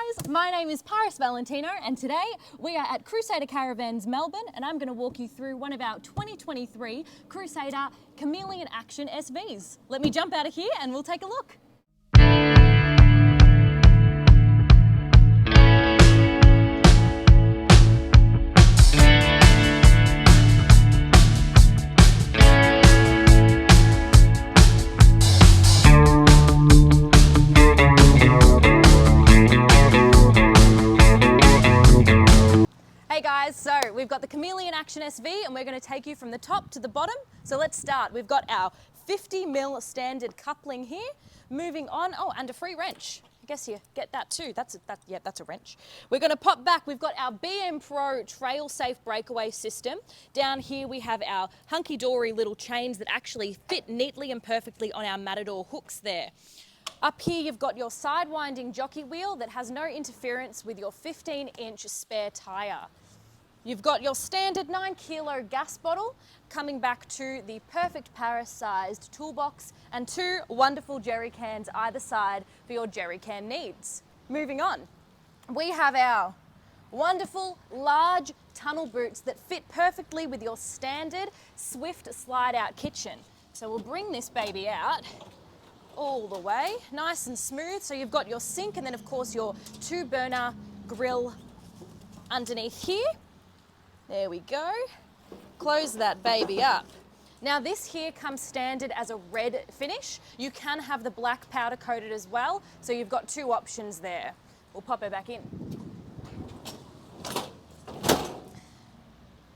guys, my name is Paris Valentino and today we are at Crusader Caravans Melbourne and I'm going to walk you through one of our 2023 Crusader Chameleon Action SVs. Let me jump out of here and we'll take a look. Hey guys, so we've got the Chameleon Action SV and we're going to take you from the top to the bottom. So let's start. We've got our 50mm standard coupling here. Moving on, oh, and a free wrench. I guess you get that too. That's a wrench. We're going to pop back. We've got our BM Pro trail safe breakaway system. Down here we have our hunky-dory little chains that actually fit neatly and perfectly on our Matador hooks there. Up here you've got your side-winding jockey wheel that has no interference with your 15-inch spare tyre. You've got your standard 9-kilo gas bottle, coming back to the perfect Paris-sized toolbox and two wonderful jerry cans either side for your jerry can needs. Moving on, we have our wonderful large tunnel boots that fit perfectly with your standard Swift slide-out kitchen. So we'll bring this baby out all the way, nice and smooth. So you've got your sink and then of course your 2-burner grill underneath here. There we go. Close that baby up. Now this here comes standard as a red finish. You can have the black powder coated as well. So you've got two options there. We'll pop her back in.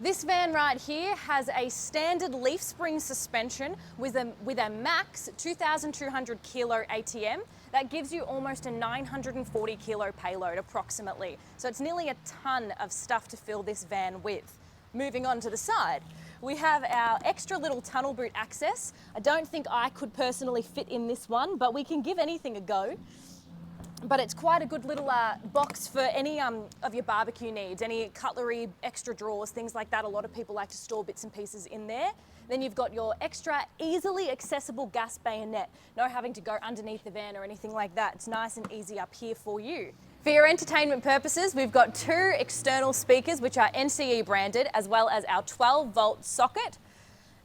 This van right here has a standard leaf spring suspension with a max 2,200 kilo ATM. That gives you almost a 940 kilo payload approximately. So it's nearly a ton of stuff to fill this van with. Moving on to the side, we have our extra little tunnel boot access. I don't think I could personally fit in this one, but we can give anything a go. But it's quite a good little box for any of your barbecue needs, any cutlery, extra drawers, things like that. A lot of people like to store bits and pieces in there. Then you've got your extra easily accessible gas bayonet. No having to go underneath the van or anything like that. It's nice and easy up here for you. For your entertainment purposes, we've got two external speakers which are NCE branded, as well as our 12-volt socket.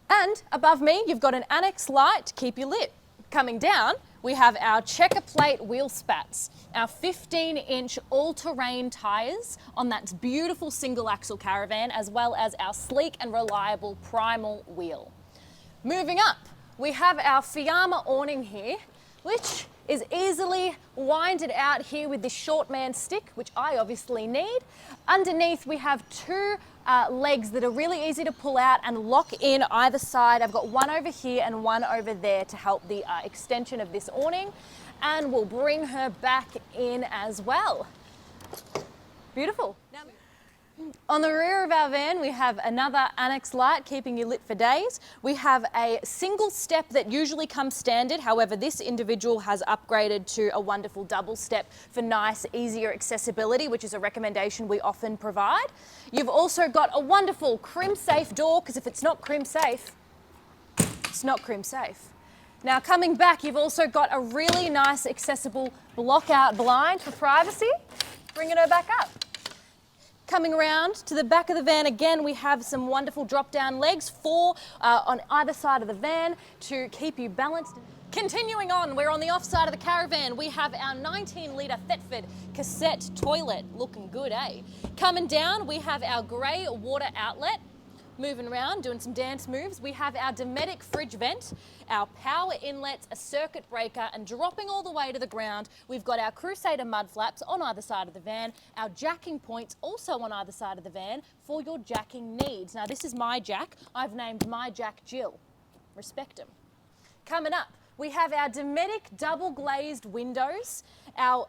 And above me, you've got an annex light to keep you lit. Coming down, we have our checker plate wheel spats, our 15-inch all-terrain tyres on that beautiful single axle caravan, as well as our sleek and reliable primal wheel. Moving up, we have our Fiamma awning here, which is easily winded out here with this short man stick, which I obviously need. Underneath we have two legs that are really easy to pull out and lock in either side. I've got one over here and one over there to help the extension of this awning, and we'll bring her back in as well. Beautiful. Now, on the rear of our van, we have another annex light keeping you lit for days. We have a single step that usually comes standard. However, this individual has upgraded to a wonderful double step for nice, easier accessibility, which is a recommendation we often provide. You've also got a wonderful crim safe door, because if it's not crim safe, it's not crim safe. Now coming back, you've also got a really nice accessible block out blind for privacy. Bringing her back up. Coming around to the back of the van again, we have some wonderful drop-down legs, four on either side of the van to keep you balanced. Continuing on, we're on the off side of the caravan. We have our 19-litre Thetford cassette toilet, looking good, eh? Coming down, we have our grey water outlet. Moving around, doing some dance moves, we have our Dometic fridge vent, our power inlets, a circuit breaker, and dropping all the way to the ground, we've got our Crusader mud flaps on either side of the van, our jacking points also on either side of the van for your jacking needs. Now this is my jack. I've named my jack Jill. Respect him. Coming up, we have our Dometic double glazed windows, our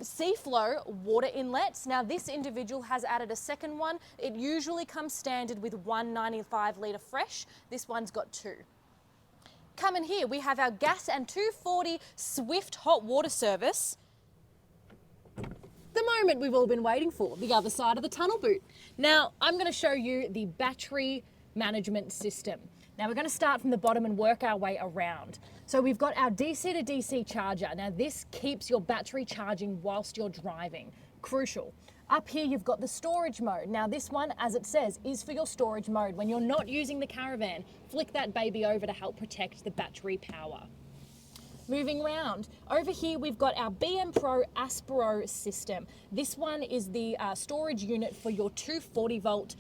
Seaflow water inlets. Now this individual has added a second one. It usually comes standard with one 95-litre fresh. This one's got two. Coming here, we have our gas and 240 Swift hot water service. The moment we've all been waiting for, the other side of the tunnel boot. Now I'm going to show you the battery management system. Now we're going to start from the bottom and work our way around. So we've got our DC to DC charger. Now this keeps your battery charging whilst you're driving. Crucial. Up here you've got the storage mode. Now this one, as it says, is for your storage mode. When you're not using the caravan, flick that baby over to help protect the battery power. Moving around, over here we've got our BM Pro Aspro system. This one is the storage unit for your 240 volt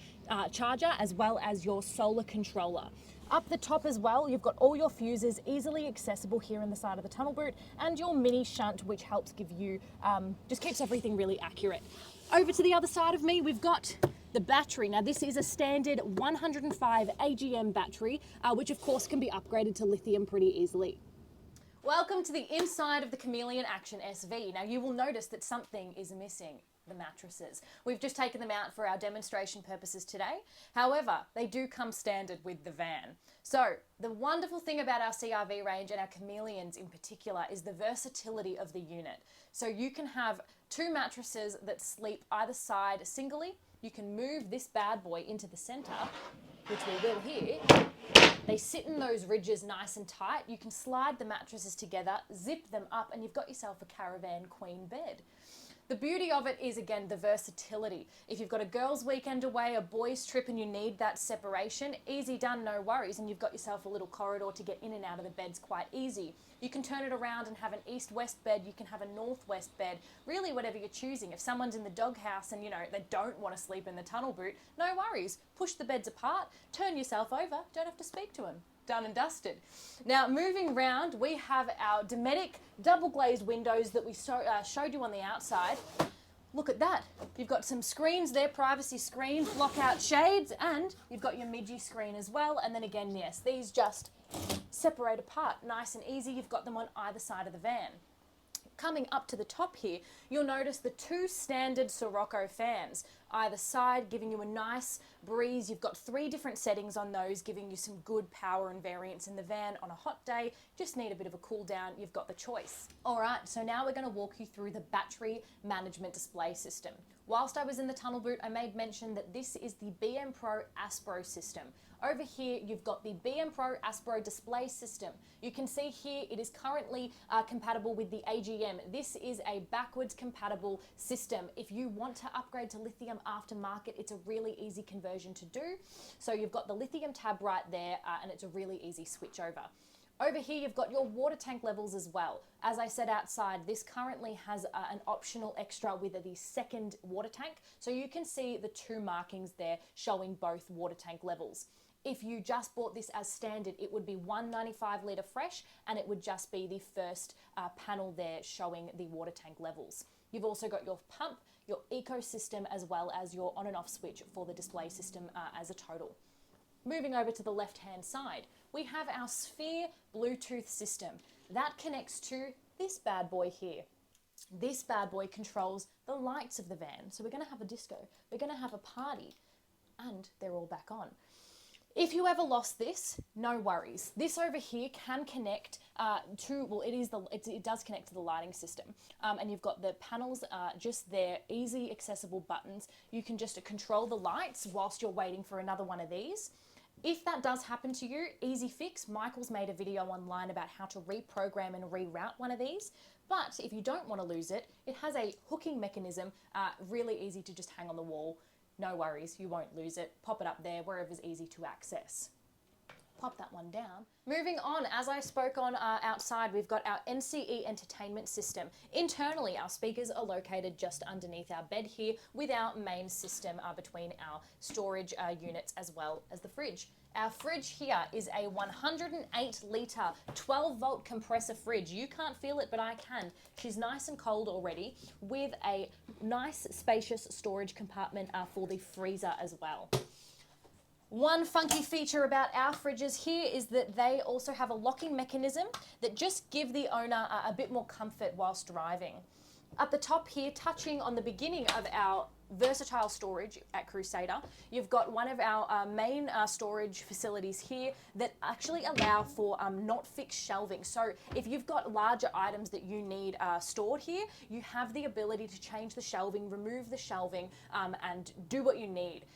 charger as well as your solar controller. Up the top as well, you've got all your fuses easily accessible here in the side of the tunnel boot, and your mini shunt, which helps give you, just keeps everything really accurate. Over to the other side of me, we've got the battery. Now this is a standard 105 AGM battery, which of course can be upgraded to lithium pretty easily. Welcome to the inside of the Chameleon Action SV. Now you will notice that something is missing. The mattresses. We've just taken them out for our demonstration purposes today. However, they do come standard with the van. So the wonderful thing about our CRV range and our Chameleons in particular is the versatility of the unit. So you can have two mattresses that sleep either side singly. You can move this bad boy into the center, which we will here. They sit in those ridges nice and tight. You can slide the mattresses together, zip them up, and you've got yourself a caravan queen bed. The beauty of it is, again, the versatility. If you've got a girls' weekend away, a boys' trip, and you need that separation, easy done, no worries, and you've got yourself a little corridor to get in and out of the beds quite easy. You can turn it around and have an east-west bed, you can have a north-west bed, really whatever you're choosing. If someone's in the doghouse and, they don't want to sleep in the tunnel boot, no worries. Push the beds apart, turn yourself over, don't have to speak to them. Done and dusted. Now moving round, we have our Dometic double glazed windows that we showed you on the outside. Look at that. You've got some screens there, privacy screens, lockout shades, and you've got your midgie screen as well. And then again, yes, these just separate apart, nice and easy. You've got them on either side of the van. Coming up to the top here, you'll notice the two standard Sirocco fans, either side, giving you a nice breeze. You've got 3 different settings on those, giving you some good power and variance in the van on a hot day. Just need a bit of a cool down, you've got the choice. All right, so now we're going to walk you through the battery management display system. Whilst I was in the tunnel boot, I made mention that this is the BM Pro Aspro system. Over here, you've got the BM Pro Aspro display system. You can see here it is currently compatible with the AGM. This is a backwards compatible system. If you want to upgrade to lithium aftermarket, it's a really easy conversion to do. So you've got the lithium tab right there, and it's a really easy switch over. Over here, you've got your water tank levels as well. As I said outside, this currently has an optional extra with the second water tank. So you can see the 2 markings there showing both water tank levels. If you just bought this as standard, it would be 195 litre fresh, and it would just be the first panel there showing the water tank levels. You've also got your pump, your ecosystem, as well as your on and off switch for the display system as a total. Moving over to the left-hand side, we have our Sphere Bluetooth system. That connects to this bad boy here. This bad boy controls the lights of the van. So we're going to have a disco, we're going to have a party, and they're all back on. If you ever lost this, no worries. This over here can connect it does connect to the lighting system. And you've got the panels just there, easy accessible buttons. You can just control the lights whilst you're waiting for another one of these. If that does happen to you, easy fix. Michael's made a video online about how to reprogram and reroute one of these. But if you don't want to lose it, it has a hooking mechanism, really easy to just hang on the wall. No worries, you won't lose it. Pop it up there, wherever's easy to access. Pop that one down. Moving on, as I spoke on outside, we've got our NCE entertainment system. Internally, our speakers are located just underneath our bed here with our main system between our storage units as well as the fridge. Our fridge here is a 108 litre 12 volt compressor fridge. You can't feel it, but I can. She's nice and cold already, with a nice spacious storage compartment for the freezer as well. One funky feature about our fridges here is that they also have a locking mechanism that just give the owner a bit more comfort whilst driving. At the top here, touching on the beginning of our versatile storage at Crusader, you've got one of our main storage facilities here that actually allow for not fixed shelving. So if you've got larger items that you need stored here, you have the ability to change the shelving, remove the shelving, and do what you need.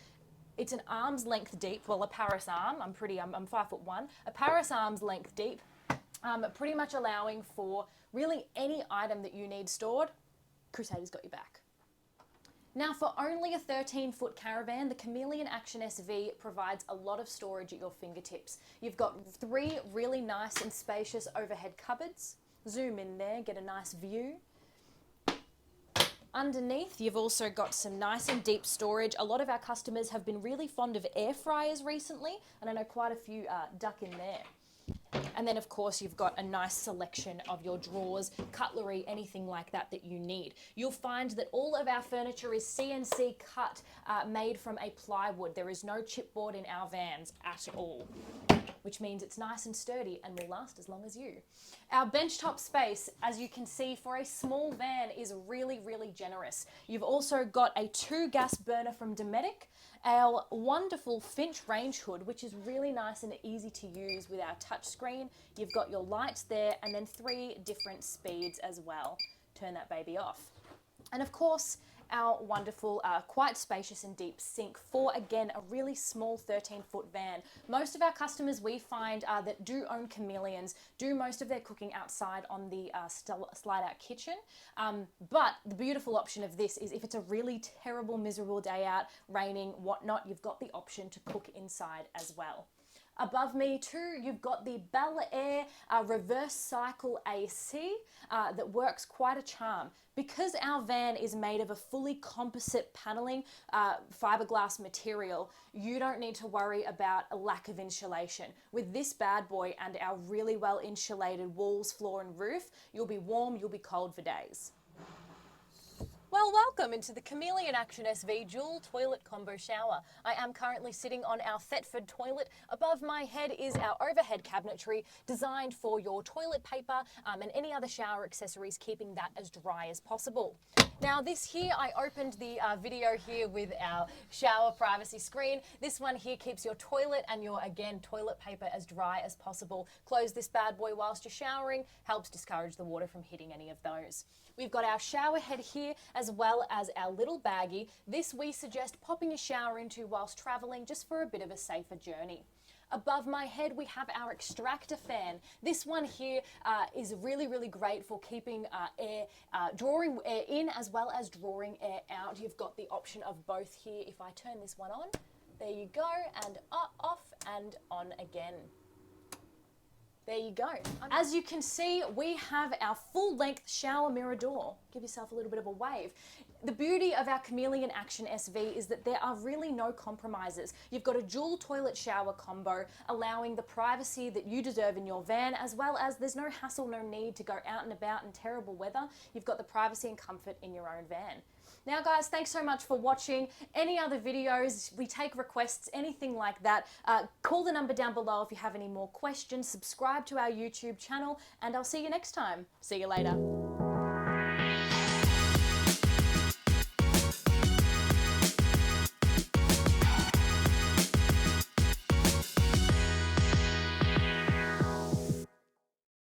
It's an arm's length deep, well, a Paris arm, I'm 5'1", a Paris arm's length deep, pretty much allowing for really any item that you need stored. Crusader's got your back. Now, for only a 13-foot caravan, the Chameleon Action SV provides a lot of storage at your fingertips. You've got 3 really nice and spacious overhead cupboards. Zoom in there, get a nice view. Underneath, you've also got some nice and deep storage. A lot of our customers have been really fond of air fryers recently, and I know quite a few duck in there. And then, of course, you've got a nice selection of your drawers, cutlery, anything like that that you need. You'll find that all of our furniture is CNC cut, made from a plywood. There is no chipboard in our vans at all, which means it's nice and sturdy and will last as long as you. Our benchtop space, as you can see, for a small van is really, really generous. You've also got a 2-gas burner from Dometic, our wonderful Finch range hood, which is really nice and easy to use with our touchscreen. You've got your lights there, and then 3 different speeds as well. Turn that baby off. And of course, our wonderful, quite spacious and deep sink for, again, a really small 13-foot van. Most of our customers we find that do own Chameleons do most of their cooking outside on the slide-out kitchen. But the beautiful option of this is if it's a really terrible, miserable day out, raining, whatnot, you've got the option to cook inside as well. Above me too, you've got the Bel Air reverse cycle AC that works quite a charm. Because our van is made of a fully composite paneling fiberglass material, you don't need to worry about a lack of insulation. With this bad boy and our really well insulated walls, floor and roof, you'll be warm, you'll be cold for days. Well, welcome into the Chameleon Action SV dual toilet combo shower. I am currently sitting on our Thetford toilet. Above my head is our overhead cabinetry designed for your toilet paper and any other shower accessories, keeping that as dry as possible. Now this here, I opened the video here with our shower privacy screen. This one here keeps your toilet and your, again, toilet paper as dry as possible. Close this bad boy whilst you're showering, helps discourage the water from hitting any of those. We've got our shower head here as well as our little baggie. This we suggest popping a shower into whilst traveling just for a bit of a safer journey. Above my head, we have our extractor fan. This one here is really, really great for keeping drawing air in as well as drawing air out. You've got the option of both here. If I turn this one on, there you go, and off and on again. There you go. As you can see, we have our full-length shower mirror door. Give yourself a little bit of a wave. The beauty of our Chameleon Action SV is that there are really no compromises. You've got a dual toilet shower combo, allowing the privacy that you deserve in your van, as well as there's no hassle, no need to go out and about in terrible weather. You've got the privacy and comfort in your own van. Now guys, thanks so much for watching. Any other videos, we take requests, anything like that, call the number down below if you have any more questions, subscribe to our YouTube channel, and I'll see you next time. See you later.